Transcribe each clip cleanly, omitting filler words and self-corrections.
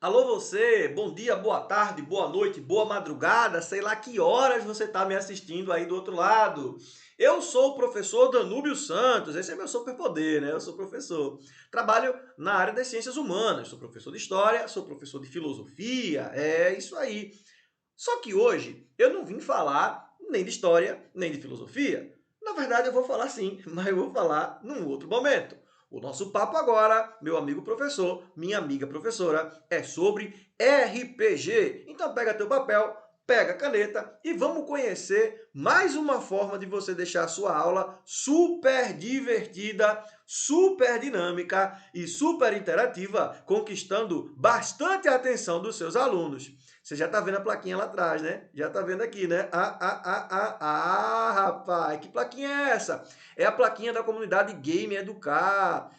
Alô você, bom dia, boa tarde, boa noite, boa madrugada, sei lá que horas você está me assistindo aí do outro lado. Eu sou o professor Danúbio Santos, esse é meu superpoder, né? Eu sou professor. Trabalho na área das ciências humanas, sou professor de história, sou professor de filosofia, é isso aí. Só que hoje eu não vim falar nem de história, nem de filosofia. Na verdade, eu vou falar sim, mas eu vou falar num outro momento. O nosso papo agora, meu amigo professor, minha amiga professora, é sobre RPG. Então pega teu papel, pega a caneta e vamos conhecer mais uma forma de você deixar a sua aula super divertida, super dinâmica e super interativa, conquistando bastante a atenção dos seus alunos. Você já está vendo a plaquinha lá atrás, né? Já está vendo aqui, né? Rapaz, que plaquinha é essa? É a plaquinha da comunidade Game Educar,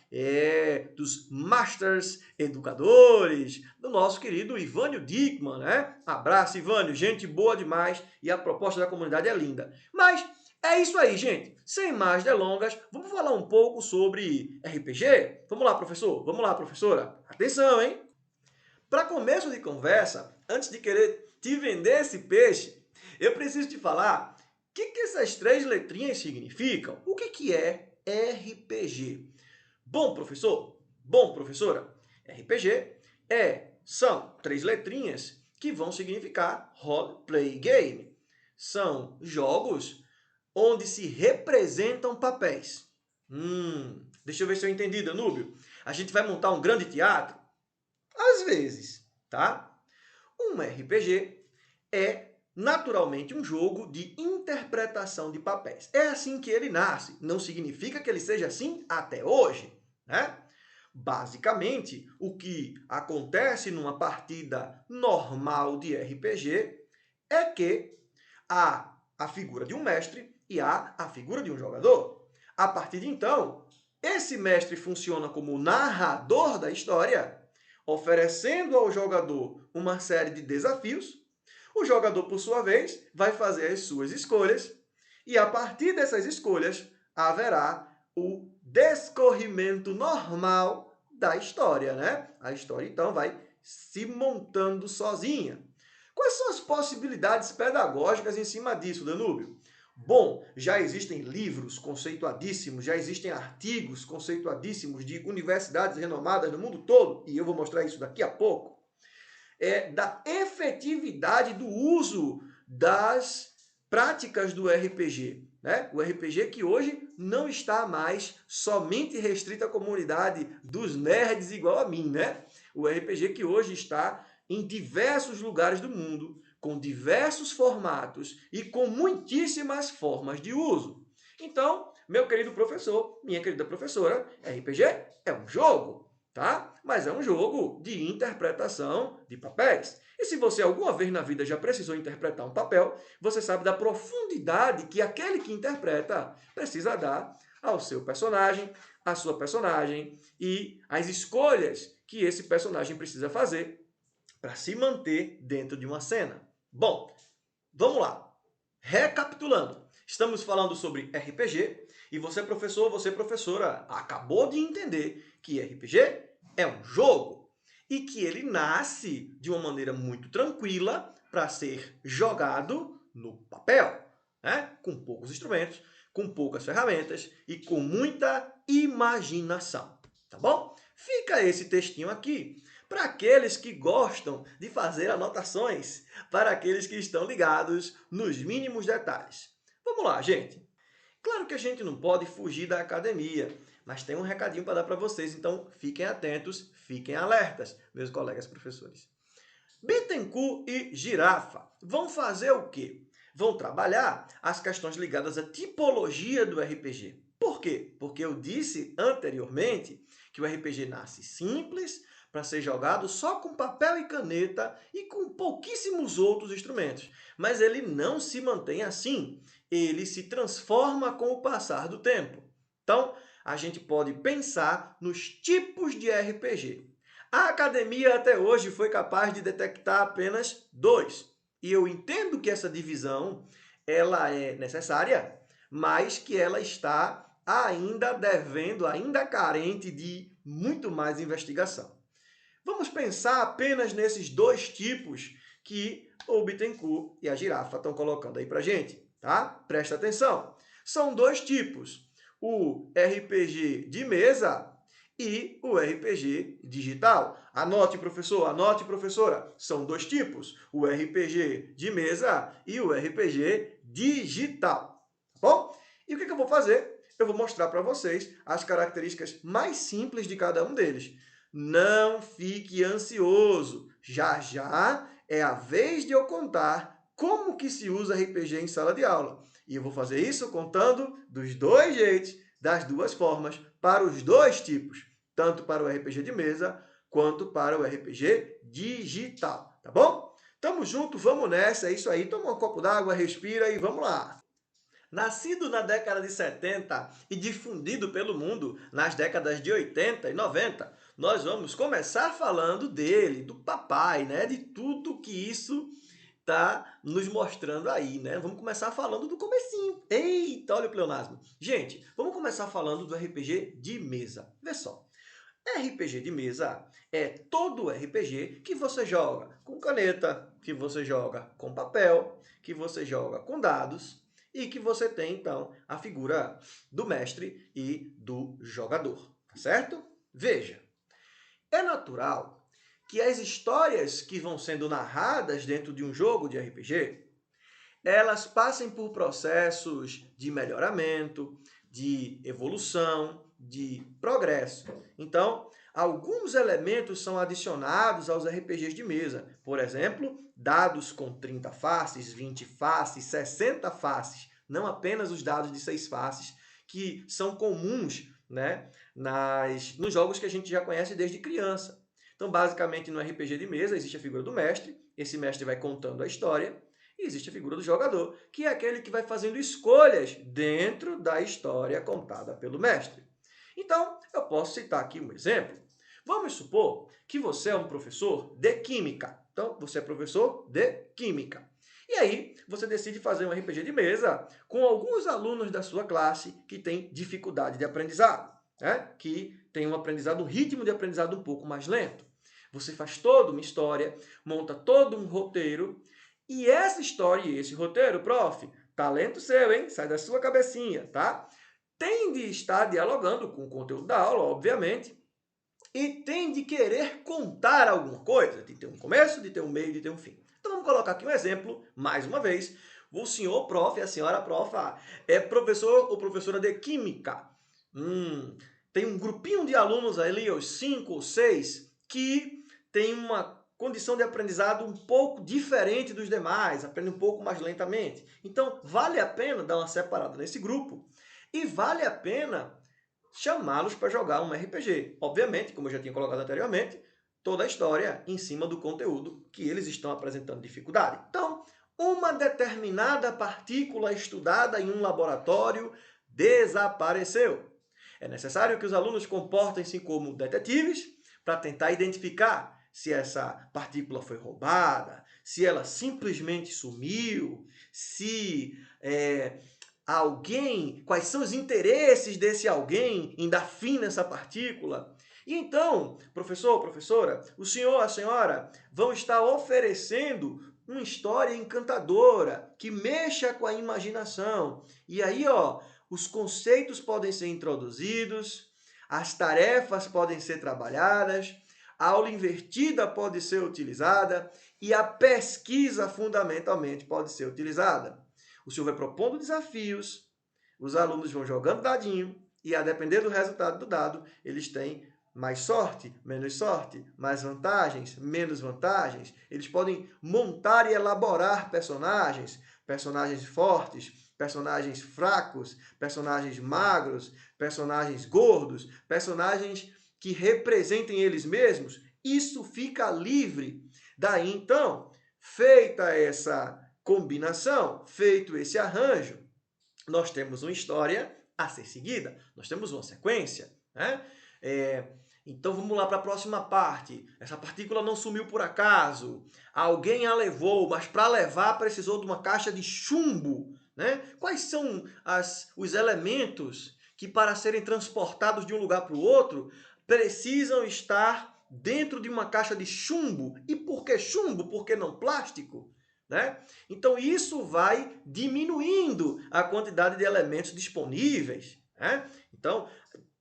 dos Masters Educadores, do nosso querido Ivânio Dickman, né? Abraço, Ivânio, gente boa demais e a proposta da comunidade é linda. Mas é isso aí, gente. Sem mais delongas, vamos falar um pouco sobre RPG? Vamos lá, professor? Vamos lá, professora? Atenção, hein? Para começo de conversa, antes de querer te vender esse peixe, eu preciso te falar o que essas três letrinhas significam. O que é RPG? Bom, professor, bom, professora, RPG são três letrinhas que vão significar Role Play Game. São jogos onde se representam papéis. Deixa eu ver se eu entendi, Danúbio. A gente vai montar um grande teatro? Às vezes, tá? Um RPG é naturalmente um jogo de interpretação de papéis. É assim que ele nasce. Não significa que ele seja assim até hoje, né? Basicamente, o que acontece numa partida normal de RPG é que há a figura de um mestre e há a figura de um jogador. A partir de então, esse mestre funciona como o narrador da história, oferecendo ao jogador uma série de desafios. O jogador, por sua vez, vai fazer as suas escolhas e a partir dessas escolhas haverá o descorrimento normal da história, né? A história então vai se montando sozinha. Quais são as possibilidades pedagógicas em cima disso, Danúbio? Bom, já existem livros conceituadíssimos, já existem artigos conceituadíssimos de universidades renomadas no mundo todo, e eu vou mostrar isso daqui a pouco, da efetividade do uso das práticas do RPG. Né? O RPG que hoje não está mais somente restrito à comunidade dos nerds igual a mim, né? O RPG que hoje está em diversos lugares do mundo, com diversos formatos e com muitíssimas formas de uso. Então, meu querido professor, minha querida professora, RPG é um jogo, tá? Mas é um jogo de interpretação de papéis. E se você alguma vez na vida já precisou interpretar um papel, você sabe da profundidade que aquele que interpreta precisa dar ao seu personagem, à sua personagem e as escolhas que esse personagem precisa fazer para se manter dentro de uma cena. Bom, vamos lá. Recapitulando, estamos falando sobre RPG e você, professor, você, professora, acabou de entender que RPG é um jogo e que ele nasce de uma maneira muito tranquila para ser jogado no papel, né? Com poucos instrumentos, com poucas ferramentas e com muita imaginação, tá bom? Fica esse textinho aqui para aqueles que gostam de fazer anotações, para aqueles que estão ligados nos mínimos detalhes. Vamos lá, gente. Claro que a gente não pode fugir da academia, mas tem um recadinho para dar para vocês, então fiquem atentos, fiquem alertas, meus colegas professores. Bittencourt e Girafa vão fazer o quê? Vão trabalhar as questões ligadas à tipologia do RPG. Por quê? Porque eu disse anteriormente que o RPG nasce simples, para ser jogado só com papel e caneta e com pouquíssimos outros instrumentos. Mas ele não se mantém assim. Ele se transforma com o passar do tempo. Então, a gente pode pensar nos tipos de RPG. A academia até hoje foi capaz de detectar apenas dois. E eu entendo que essa divisão ela é necessária, mas que ela está ainda devendo, ainda carente de muito mais investigação. Vamos pensar apenas nesses dois tipos que o Bittencourt e a Girafa estão colocando aí para gente, tá? Presta atenção. São dois tipos, o RPG de mesa e o RPG digital. Anote, professor, anote, professora. São dois tipos, o RPG de mesa e o RPG digital. Tá bom? E o que eu vou fazer? Eu vou mostrar para vocês as características mais simples de cada um deles. Não fique ansioso. Já já é a vez de eu contar como que se usa RPG em sala de aula. E eu vou fazer isso contando dos dois jeitos, das duas formas, para os dois tipos, tanto para o RPG de mesa quanto para o RPG digital, tá bom? Tamo junto, vamos nessa, é isso aí. Toma um copo d'água, respira e vamos lá. Nascido na década de 70 e difundido pelo mundo nas décadas de 80 e 90, nós vamos começar falando dele, do papai, né? De tudo que isso tá nos mostrando aí, né? Vamos começar falando do comecinho. Eita, olha o pleonasmo. Gente, vamos começar falando do RPG de mesa. Vê só. RPG de mesa é todo RPG que você joga com caneta, que você joga com papel, que você joga com dados e que você tem, então, a figura do mestre e do jogador, tá certo? Veja, é natural que as histórias que vão sendo narradas dentro de um jogo de RPG, elas passem por processos de melhoramento, de evolução, de progresso. Então, alguns elementos são adicionados aos RPGs de mesa. Por exemplo, dados com 30 faces, 20 faces, 60 faces, não apenas os dados de 6 faces, que são comuns, né, nos jogos que a gente já conhece desde criança. Então, basicamente, no RPG de mesa existe a figura do mestre, esse mestre vai contando a história, e existe a figura do jogador, que é aquele que vai fazendo escolhas dentro da história contada pelo mestre. Então, eu posso citar aqui um exemplo. Vamos supor que você é um professor de química. Então, você é professor de química. E aí, você decide fazer um RPG de mesa com alguns alunos da sua classe que têm dificuldade de aprendizado, né? Que tem um ritmo de aprendizado um pouco mais lento. Você faz toda uma história, monta todo um roteiro, e essa história e esse roteiro, prof, talento seu, hein? Sai da sua cabecinha, tá? Tem de estar dialogando com o conteúdo da aula, obviamente, e tem de querer contar alguma coisa, de ter um começo, de ter um meio, de ter um fim. Então vamos colocar aqui um exemplo, mais uma vez. O senhor prof, a senhora prof, é professor ou professora de química. Tem um grupinho de alunos ali, os 5 ou 6, que tem uma condição de aprendizado um pouco diferente dos demais, aprende um pouco mais lentamente. Então, vale a pena dar uma separada nesse grupo e vale a pena chamá-los para jogar um RPG. Obviamente, como eu já tinha colocado anteriormente, toda a história em cima do conteúdo que eles estão apresentando dificuldade. Então, uma determinada partícula estudada em um laboratório desapareceu. É necessário que os alunos comportem-se como detetives para tentar identificar se essa partícula foi roubada, se ela simplesmente sumiu, se alguém, quais são os interesses desse alguém em dar fim nessa partícula. E então, professor, professora, o senhor, a senhora vão estar oferecendo uma história encantadora que mexa com a imaginação. E aí, os conceitos podem ser introduzidos, as tarefas podem ser trabalhadas, a aula invertida pode ser utilizada e a pesquisa fundamentalmente pode ser utilizada. O senhor vai propondo desafios, os alunos vão jogando dadinho e, a depender do resultado do dado, eles têm mais sorte, menos sorte, mais vantagens, menos vantagens. Eles podem montar e elaborar personagens, personagens fortes, personagens fracos, personagens magros, personagens gordos, personagens que representem eles mesmos. Isso fica livre. Daí, então, feita essa combinação, feito esse arranjo, nós temos uma história a ser seguida, nós temos uma sequência, né? Então vamos lá para a próxima parte. Essa partícula não sumiu por acaso, alguém a levou, mas para levar precisou de uma caixa de chumbo, né? Quais são os elementos que, para serem transportados de um lugar para o outro, precisam estar dentro de uma caixa de chumbo. E por que chumbo? Por que não plástico? Né? Então, isso vai diminuindo a quantidade de elementos disponíveis. Né? Então,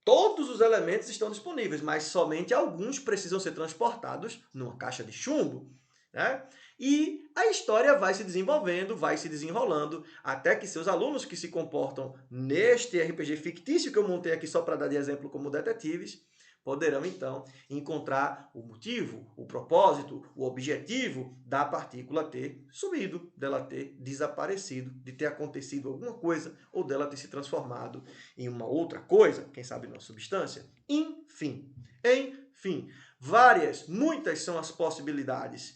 todos os elementos estão disponíveis, mas somente alguns precisam ser transportados numa caixa de chumbo. Né? E a história vai se desenvolvendo, vai se desenrolando, até que seus alunos que se comportam neste RPG fictício que eu montei aqui só para dar de exemplo como detetives, poderão então encontrar o motivo, o propósito, o objetivo da partícula ter sumido, dela ter desaparecido, de ter acontecido alguma coisa ou dela ter se transformado em uma outra coisa, quem sabe uma substância. Enfim, muitas são as possibilidades.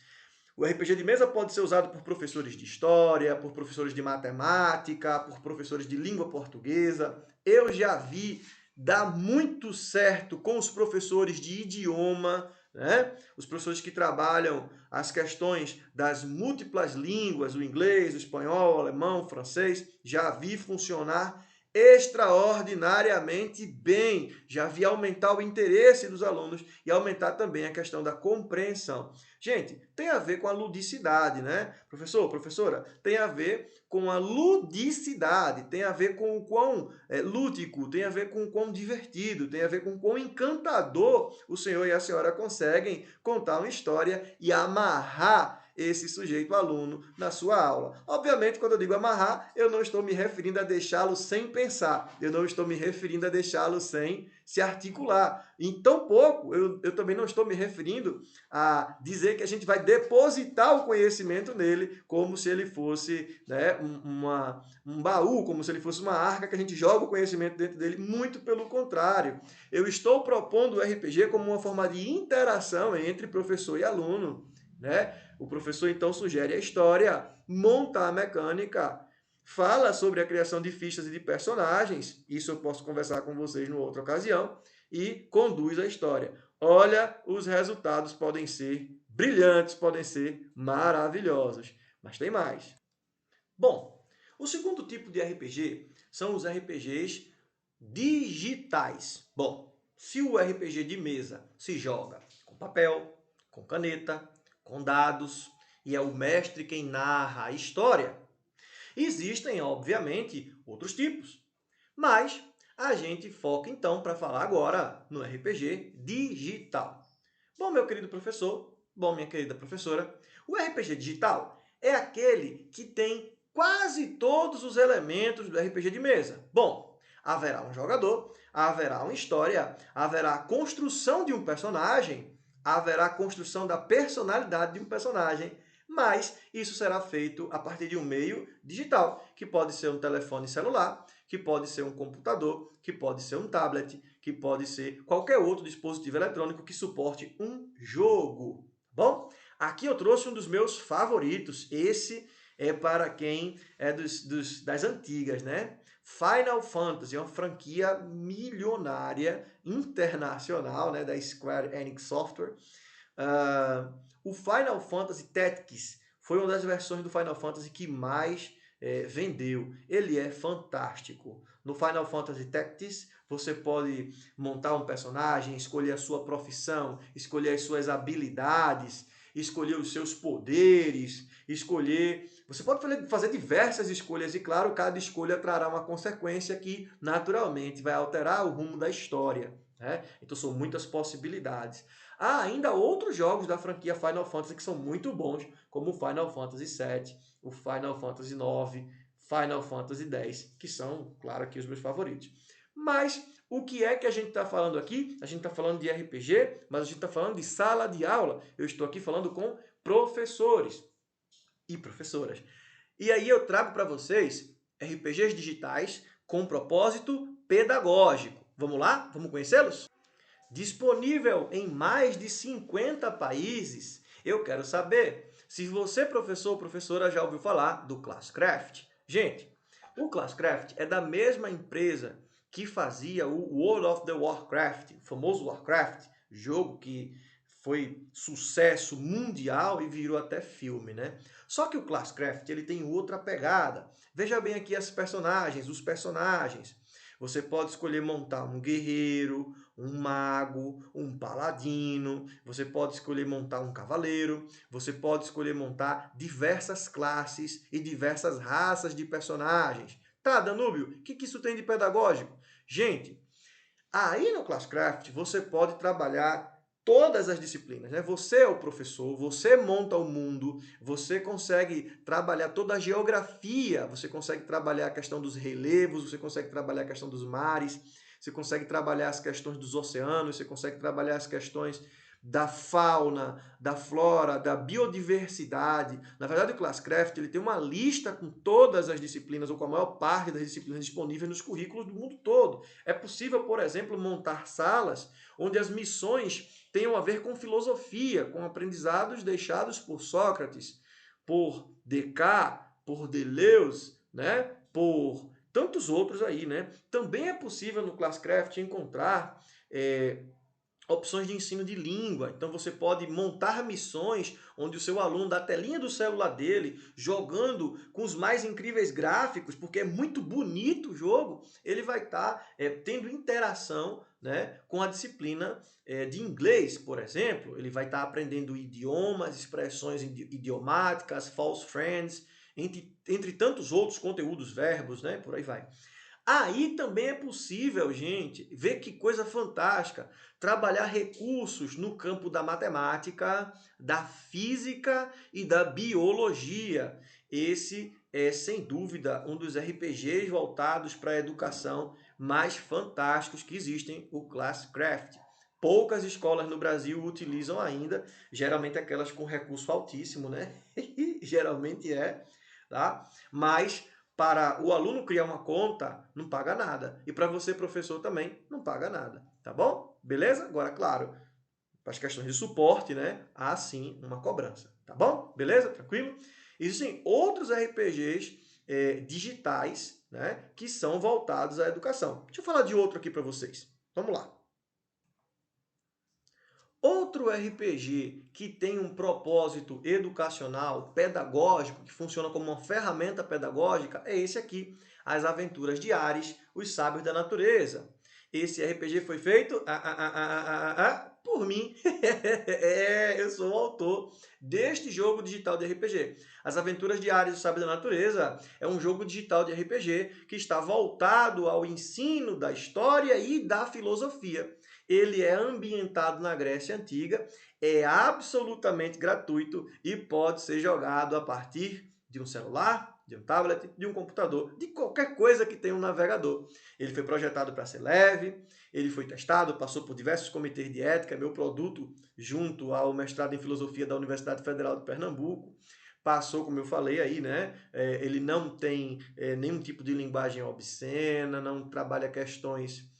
O RPG de mesa pode ser usado por professores de história, por professores de matemática, por professores de língua portuguesa. Eu já vi dar muito certo com os professores de idioma, né? Os professores que trabalham as questões das múltiplas línguas, o inglês, o espanhol, o alemão, o francês, já vi funcionar extraordinariamente bem. Já vi aumentar o interesse dos alunos e aumentar também a questão da compreensão. Gente, tem a ver com a ludicidade, né? Professor, professora, tem a ver com a ludicidade, tem a ver com o quão lúdico, tem a ver com o quão divertido, tem a ver com o quão encantador o senhor e a senhora conseguem contar uma história e amarrar esse sujeito aluno na sua aula. Obviamente, quando eu digo amarrar, eu não estou me referindo a deixá-lo sem pensar, eu não estou me referindo a deixá-lo sem se articular. Em tão pouco, eu também não estou me referindo a dizer que a gente vai depositar o conhecimento nele como se ele fosse, né, um baú, como se ele fosse uma arca que a gente joga o conhecimento dentro dele. Muito pelo contrário. Eu estou propondo o RPG como uma forma de interação entre professor e aluno, né? O professor então sugere a história, monta a mecânica, fala sobre a criação de fichas e de personagens, isso eu posso conversar com vocês numa outra ocasião, e conduz a história. Olha, os resultados podem ser brilhantes, podem ser maravilhosos, mas tem mais. Bom, o segundo tipo de RPG são os RPGs digitais. Bom, se o RPG de mesa se joga com papel, com caneta, com dados, e é o mestre quem narra a história, existem, obviamente, outros tipos. Mas a gente foca então para falar agora no RPG digital. Bom, meu querido professor, bom, minha querida professora, o RPG digital é aquele que tem quase todos os elementos do RPG de mesa. Bom, haverá um jogador, haverá uma história, haverá a construção de um personagem, haverá a construção da personalidade de um personagem, mas isso será feito a partir de um meio digital, que pode ser um telefone celular, que pode ser um computador, que pode ser um tablet, que pode ser qualquer outro dispositivo eletrônico que suporte um jogo. Bom, aqui eu trouxe um dos meus favoritos. Esse é para quem é das antigas, né? Final Fantasy é uma franquia milionária, internacional, né, da Square Enix Software. O Final Fantasy Tactics foi uma das versões do Final Fantasy que mais vendeu. Ele é fantástico. No Final Fantasy Tactics, você pode montar um personagem, escolher a sua profissão, escolher as suas habilidades, escolher os seus poderes, escolher... Você pode fazer diversas escolhas e, claro, cada escolha trará uma consequência que, naturalmente, vai alterar o rumo da história. Né? Então, são muitas possibilidades. Há ainda outros jogos da franquia Final Fantasy que são muito bons, como o Final Fantasy VII, o Final Fantasy IX, Final Fantasy X, que são, claro, aqui os meus favoritos. Mas o que é que a gente está falando aqui? A gente está falando de RPG, mas a gente está falando de sala de aula. Eu estou aqui falando com professores e professoras. E aí eu trago para vocês RPGs digitais com propósito pedagógico. Vamos lá? Vamos conhecê-los? Disponível em mais de 50 países. Eu quero saber se você, professor ou professora, já ouviu falar do Classcraft. Gente, o Classcraft é da mesma empresa que fazia o World of the Warcraft, o famoso Warcraft, jogo que foi sucesso mundial e virou até filme, né? Só que o Classcraft ele tem outra pegada. Veja bem aqui as personagens, os personagens. Você pode escolher montar um guerreiro, um mago, um paladino, você pode escolher montar um cavaleiro, você pode escolher montar diversas classes e diversas raças de personagens. Tá, Danúbio, o que isso tem de pedagógico? Gente, aí no Classcraft você pode trabalhar todas as disciplinas, né? Você é o professor, você monta o mundo, você consegue trabalhar toda a geografia, você consegue trabalhar a questão dos relevos, você consegue trabalhar a questão dos mares, você consegue trabalhar as questões dos oceanos, você consegue trabalhar as questões da fauna, da flora, da biodiversidade. Na verdade, o Classcraft ele tem uma lista com todas as disciplinas, ou com a maior parte das disciplinas disponíveis nos currículos do mundo todo. É possível, por exemplo, montar salas onde as missões tenham a ver com filosofia, com aprendizados deixados por Sócrates, por Descartes, por Deleuze, né? Por tantos outros aí, né? Também é possível no Classcraft encontrar opções de ensino de língua. Então você pode montar missões onde o seu aluno, da telinha do celular dele, jogando com os mais incríveis gráficos, porque é muito bonito o jogo, ele vai estar tendo interação, né, com a disciplina de inglês, por exemplo. Ele vai estar aprendendo idiomas, expressões idiomáticas, false friends, entre tantos outros conteúdos, verbos, né, por aí vai. Aí também é possível, gente, ver que coisa fantástica, trabalhar recursos no campo da matemática, da física e da biologia. Esse é, sem dúvida, um dos RPGs voltados para a educação mais fantásticos que existem, o Classcraft. Poucas escolas no Brasil utilizam ainda, geralmente aquelas com recurso altíssimo, né? Geralmente é, tá? Mas para o aluno criar uma conta, não paga nada. E para você, professor, também não paga nada. Tá bom? Beleza? Agora, claro, para as questões de suporte, né? Há sim uma cobrança. Tá bom? Beleza? Tranquilo? Existem outros RPGs digitais, né? Que são voltados à educação. Deixa eu falar de outro aqui para vocês. Vamos lá. Outro RPG que tem um propósito educacional, pedagógico, que funciona como uma ferramenta pedagógica, é esse aqui, As Aventuras de Ares, Os Sábios da Natureza. Esse RPG foi feito por mim. Eu sou o autor deste jogo digital de RPG. As Aventuras de Ares, Os Sábios da Natureza é um jogo digital de RPG que está voltado ao ensino da história e da filosofia. Ele é ambientado na Grécia Antiga, é absolutamente gratuito e pode ser jogado a partir de um celular, de um tablet, de um computador, de qualquer coisa que tenha um navegador. Ele foi projetado para ser leve, ele foi testado, passou por diversos comitês de ética, meu produto junto ao mestrado em filosofia da Universidade Federal de Pernambuco. Passou, como eu falei aí, né? Ele não tem nenhum tipo de linguagem obscena, não trabalha questões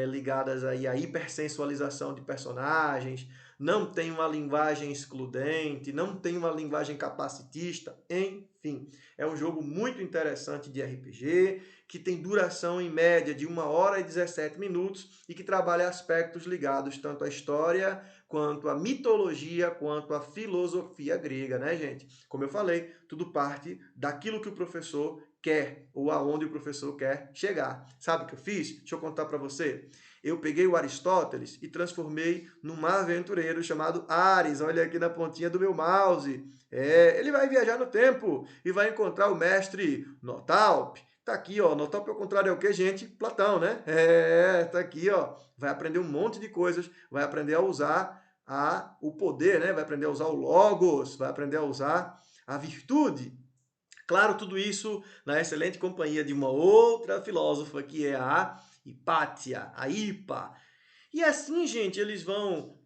ligadas aí à hipersensualização de personagens, não tem uma linguagem excludente, não tem uma linguagem capacitista, enfim. É um jogo muito interessante de RPG, que tem duração em média de 1 hora e 17 minutos e que trabalha aspectos ligados tanto à história, quanto à mitologia, quanto à filosofia grega, né, gente? Como eu falei, tudo parte daquilo que o professor quer ou aonde o professor quer chegar. Sabe o que eu fiz? Deixa eu contar para você. Eu peguei o Aristóteles e transformei num aventureiro chamado Ares. Olha aqui na pontinha do meu mouse. Ele vai viajar no tempo e vai encontrar o mestre Notalp. Tá aqui, ó. Notalp ao contrário é o que, gente? Platão, né? Tá aqui, ó. Vai aprender um monte de coisas, vai aprender a usar o poder, né? Vai aprender a usar o logos, vai aprender a usar a virtude. Claro, tudo isso na excelente companhia de uma outra filósofa, que é a Hipátia, a Hipa. E assim, gente, eles vão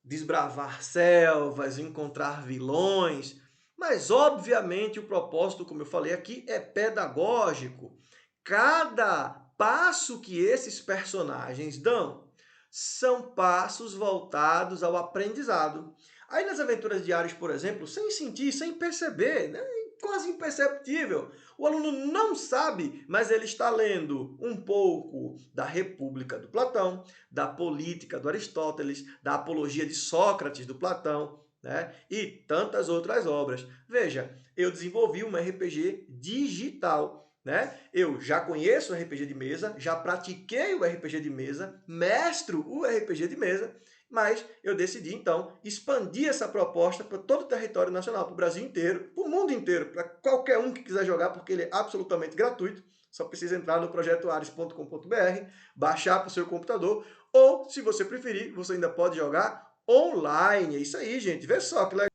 desbravar selvas, encontrar vilões, mas obviamente o propósito, como eu falei aqui, é pedagógico. Cada passo que esses personagens dão são passos voltados ao aprendizado. Aí nas aventuras diárias, por exemplo, sem sentir, sem perceber, né? Quase imperceptível. O aluno não sabe, mas ele está lendo um pouco da República do Platão, da Política do Aristóteles, da Apologia de Sócrates do Platão, né? E tantas outras obras. Veja, eu desenvolvi uma RPG digital, né? Eu já conheço o RPG de mesa, já pratiquei o RPG de mesa, mestro o RPG de mesa, mas eu decidi, então, expandir essa proposta para todo o território nacional, para o Brasil inteiro, para o mundo inteiro, para qualquer um que quiser jogar, porque ele é absolutamente gratuito. Só precisa entrar no projetoares.com.br, baixar para o seu computador, ou, se você preferir, você ainda pode jogar online. É isso aí, gente. Vê só que legal.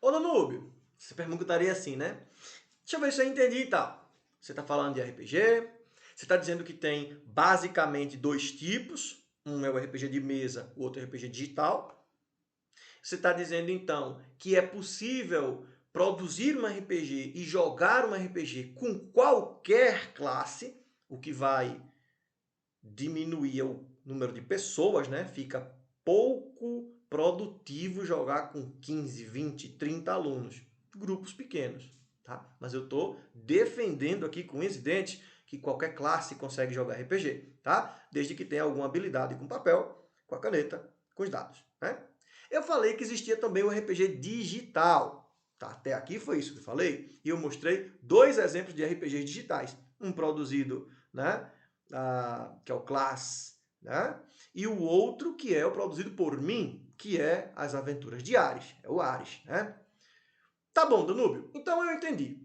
Ô, Danúbio, você perguntaria assim, né? Deixa eu ver se eu entendi e tal. Você está falando de RPG, você está dizendo que tem basicamente dois tipos. Um é o RPG de mesa, o outro é o RPG digital. Você está dizendo, então, que é possível produzir um RPG e jogar um RPG com qualquer classe, o que vai diminuir o número de pessoas, né? Fica pouco produtivo jogar com 15, 20, 30 alunos. Grupos pequenos, tá? Mas eu estou defendendo aqui com unhas e dentes que qualquer classe consegue jogar RPG, tá? Desde que tenha alguma habilidade com papel, com a caneta, com os dados, né? Eu falei que existia também o RPG digital, tá? Até aqui foi isso que eu falei. E eu mostrei dois exemplos de RPGs digitais. Um produzido, né? Que é o Class, né? E o outro que é o produzido por mim, que é as Aventuras de Ares, é o Ares, né? Tá bom, Danúbio, então eu entendi.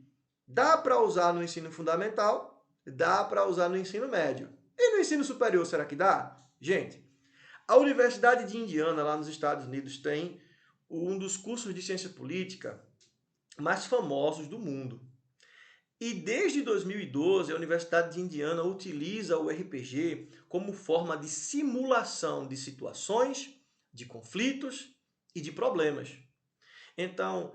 Dá para usar no ensino fundamental, dá para usar no ensino médio. E no ensino superior, será que dá? Gente, a Universidade de Indiana, lá nos Estados Unidos, tem um dos cursos de ciência política mais famosos do mundo. E desde 2012, a Universidade de Indiana utiliza o RPG como forma de simulação de situações, de conflitos e de problemas. Então,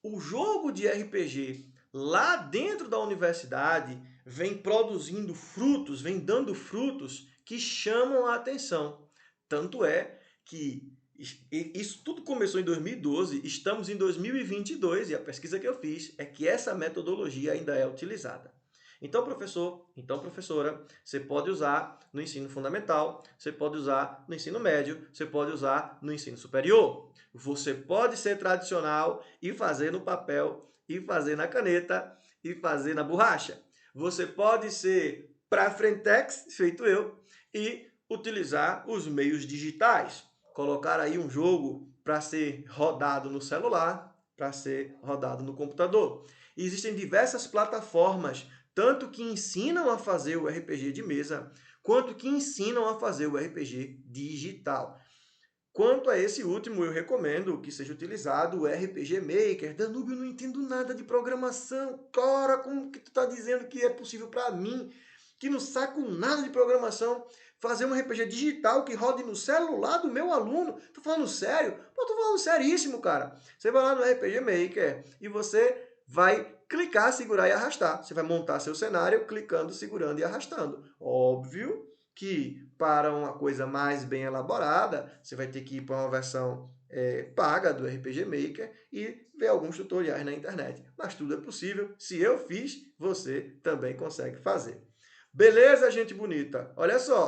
o jogo de RPG lá dentro da universidade vem produzindo frutos, vem dando frutos que chamam a atenção. Tanto é que isso tudo começou em 2012, estamos em 2022 e a pesquisa que eu fiz é que essa metodologia ainda é utilizada. Então, professor, então, professora, você pode usar no ensino fundamental, você pode usar no ensino médio, você pode usar no ensino superior. Você pode ser tradicional e fazer no papel, e fazer na caneta, e fazer na borracha. Você pode ser para frentex, feito eu, e utilizar os meios digitais. Colocar aí um jogo para ser rodado no celular, para ser rodado no computador. E existem diversas plataformas, tanto que ensinam a fazer o RPG de mesa, quanto que ensinam a fazer o RPG digital. Quanto a esse último, eu recomendo que seja utilizado o RPG Maker. Danúbio, eu não entendo nada de programação. Cara, como que tu está dizendo que é possível para mim, que não saco nada de programação, fazer um RPG digital que rode no celular do meu aluno? Tô falando sério? Pô, tô falando seríssimo, cara. Você vai lá no RPG Maker e você vai clicar, segurar e arrastar. Você vai montar seu cenário clicando, segurando e arrastando. Óbvio que para uma coisa mais bem elaborada, você vai ter que ir para uma versão paga do RPG Maker e ver alguns tutoriais na internet. Mas tudo é possível. Se eu fiz, você também consegue fazer. Beleza, gente bonita? Olha só.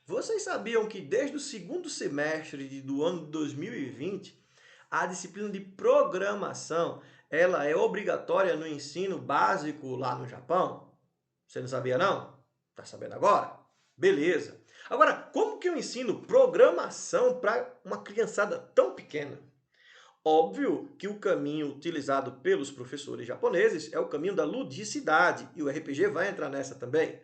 Vocês sabiam que desde o segundo semestre do ano de 2020, a disciplina de programação ela é obrigatória no ensino básico lá no Japão? Você não sabia, não? Tá sabendo agora? Beleza. Agora, como que eu ensino programação para uma criançada tão pequena? Óbvio que o caminho utilizado pelos professores japoneses é o caminho da ludicidade, e o RPG vai entrar nessa também.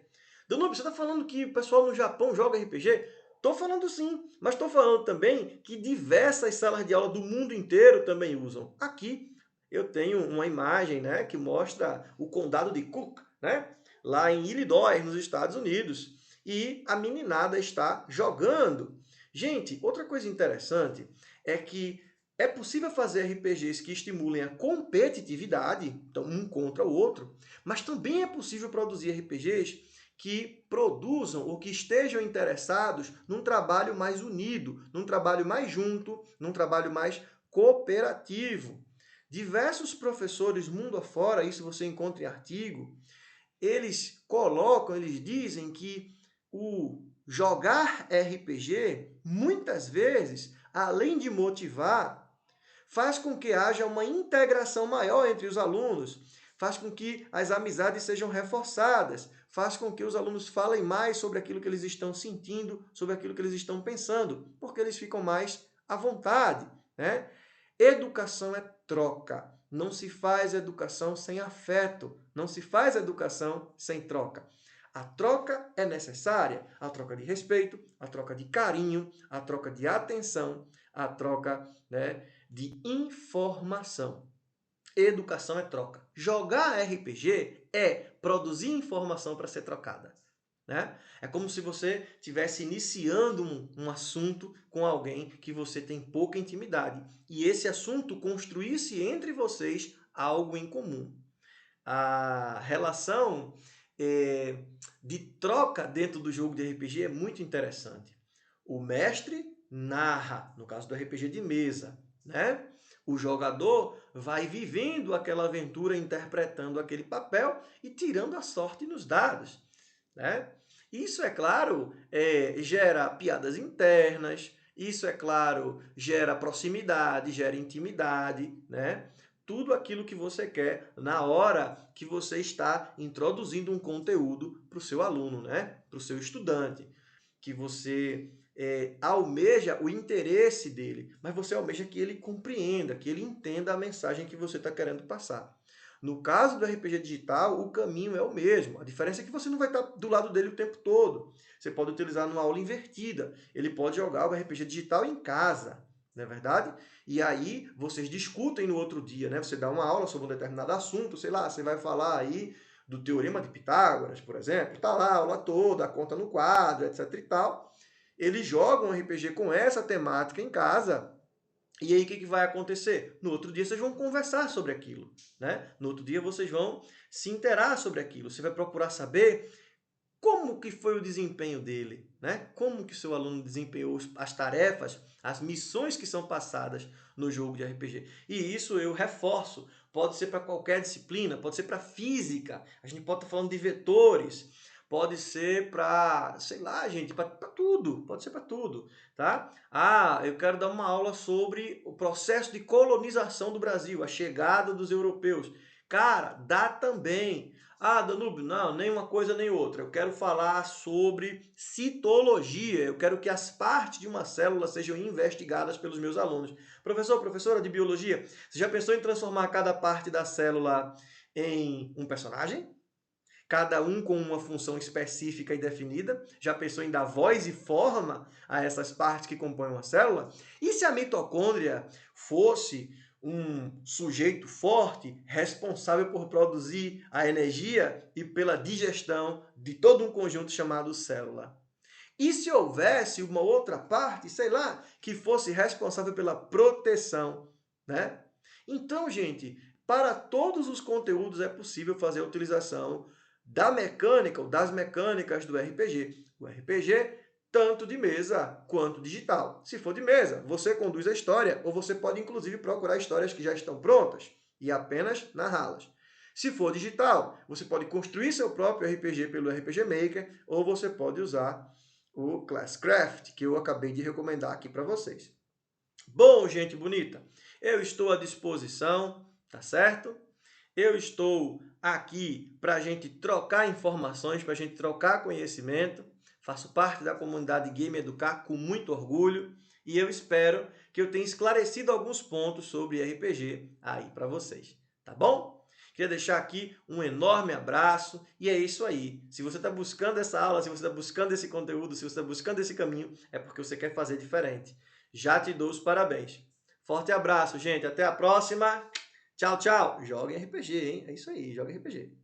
Danube, você está falando que o pessoal no Japão joga RPG? Estou falando sim, mas estou falando também que diversas salas de aula do mundo inteiro também usam. Aqui eu tenho uma imagem, né, que mostra o condado de Cook, né, lá em Illinois, nos Estados Unidos, e a meninada está jogando. Gente, outra coisa interessante é que é possível fazer RPGs que estimulem a competitividade, então um contra o outro, mas também é possível produzir RPGs que produzam ou que estejam interessados num trabalho mais unido, num trabalho mais junto, num trabalho mais cooperativo. Diversos professores mundo afora, isso você encontra em artigo, eles colocam, eles dizem que o jogar RPG, muitas vezes, além de motivar, faz com que haja uma integração maior entre os alunos, faz com que as amizades sejam reforçadas, faz com que os alunos falem mais sobre aquilo que eles estão sentindo, sobre aquilo que eles estão pensando, porque eles ficam mais à vontade, né? Educação é troca. Não se faz educação sem afeto. Não se faz educação sem troca. A troca é necessária. A troca de respeito, a troca de carinho, a troca de atenção, a troca, né, de informação. Educação é troca. Jogar RPG é produzir informação para ser trocada. Né? É como se você estivesse iniciando um assunto com alguém que você tem pouca intimidade. E esse assunto construísse entre vocês algo em comum. A relação de troca dentro do jogo de RPG é muito interessante. O mestre narra, no caso do RPG de mesa, né? O jogador vai vivendo aquela aventura, interpretando aquele papel e tirando a sorte nos dados, né? Isso, é claro, gera piadas internas, isso, é claro, gera proximidade, gera intimidade, né? Tudo aquilo que você quer na hora que você está introduzindo um conteúdo para o seu aluno, né? Para o seu estudante, que você almeja o interesse dele, mas você almeja que ele compreenda, que ele entenda a mensagem que você está querendo passar. No caso do RPG digital, o caminho é o mesmo. A diferença é que você não vai estar do lado dele o tempo todo. Você pode utilizar numa aula invertida. Ele pode jogar o RPG digital em casa, não é verdade? E aí vocês discutem no outro dia, né? Você dá uma aula sobre um determinado assunto, sei lá, você vai falar aí do Teorema de Pitágoras, por exemplo. Está lá a aula toda, a conta no quadro, etc e tal. Eles jogam um RPG com essa temática em casa. E aí o que vai acontecer? No outro dia vocês vão conversar sobre aquilo, né? No outro dia vocês vão se interar sobre aquilo. Você vai procurar saber como que foi o desempenho dele, né? Como que o seu aluno desempenhou as tarefas, as missões que são passadas no jogo de RPG. E isso eu reforço, pode ser para qualquer disciplina, pode ser para física, a gente pode estar falando de vetores, pode ser para, sei lá, gente, para tudo, pode ser para tudo, tá? Ah, eu quero dar uma aula sobre o processo de colonização do Brasil, a chegada dos europeus. Cara, dá também. Ah, Danúbio, não, nem uma coisa nem outra. Eu quero falar sobre citologia. Eu quero que as partes de uma célula sejam investigadas pelos meus alunos. Professor, professora de biologia, você já pensou em transformar cada parte da célula em um personagem? Cada um com uma função específica e definida? Já pensou em dar voz e forma a essas partes que compõem uma célula? E se a mitocôndria fosse um sujeito forte, responsável por produzir a energia e pela digestão de todo um conjunto chamado célula? E se houvesse uma outra parte, sei lá, que fosse responsável pela proteção, né? Então, gente, para todos os conteúdos é possível fazer a utilização da mecânica ou das mecânicas do RPG. O RPG, tanto de mesa quanto digital. Se for de mesa, você conduz a história ou você pode, inclusive, procurar histórias que já estão prontas e apenas narrá-las. Se for digital, você pode construir seu próprio RPG pelo RPG Maker ou você pode usar o Classcraft, que eu acabei de recomendar aqui para vocês. Bom, gente bonita, eu estou à disposição, tá certo? Eu estou aqui para a gente trocar informações, para a gente trocar conhecimento. Faço parte da comunidade Game Educar com muito orgulho e eu espero que eu tenha esclarecido alguns pontos sobre RPG aí para vocês, tá bom? Queria deixar aqui um enorme abraço e é isso aí. Se você está buscando essa aula, se você está buscando esse conteúdo, se você está buscando esse caminho, é porque você quer fazer diferente. Já te dou os parabéns. Forte abraço, gente. Até a próxima. Tchau, tchau. Joguem RPG, hein? É isso aí, joguem RPG.